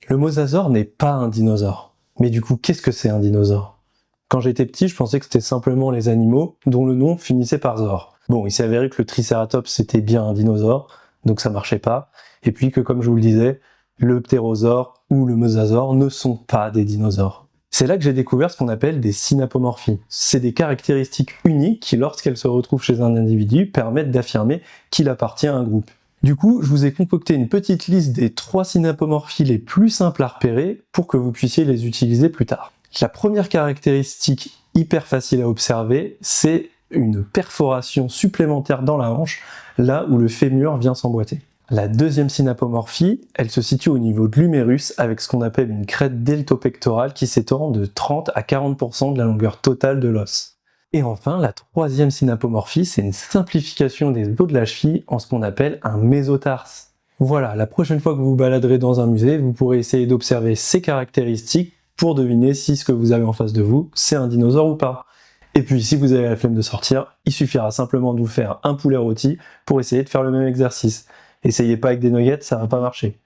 Le mosasaure n'est pas un dinosaure. Mais du coup, qu'est-ce que c'est un dinosaure? Quand j'étais petit, je pensais que c'était simplement les animaux dont le nom finissait par zore. Bon, il s'est avéré que le Triceratops c'était bien un dinosaure, donc ça marchait pas. Et puis que, comme je vous le disais, le ptérosaure ou le mosasaure ne sont pas des dinosaures. C'est là que j'ai découvert ce qu'on appelle des synapomorphies. C'est des caractéristiques uniques qui, lorsqu'elles se retrouvent chez un individu, permettent d'affirmer qu'il appartient à un groupe. Du coup, je vous ai concocté une petite liste des 3 synapomorphies les plus simples à repérer pour que vous puissiez les utiliser plus tard. La première caractéristique hyper facile à observer, c'est une perforation supplémentaire dans la hanche, là où le fémur vient s'emboîter. La deuxième synapomorphie, elle se situe au niveau de l'humérus avec ce qu'on appelle une crête deltopectorale qui s'étend de 30 à 40% de la longueur totale de l'os. Et enfin, la troisième synapomorphie, c'est une simplification des os de la cheville en ce qu'on appelle un mésotarse. Voilà, la prochaine fois que vous vous baladerez dans un musée, vous pourrez essayer d'observer ces caractéristiques pour deviner si ce que vous avez en face de vous, c'est un dinosaure ou pas. Et puis, si vous avez la flemme de sortir, il suffira simplement de vous faire un poulet rôti pour essayer de faire le même exercice. Essayez pas avec des nuggets, ça va pas marcher.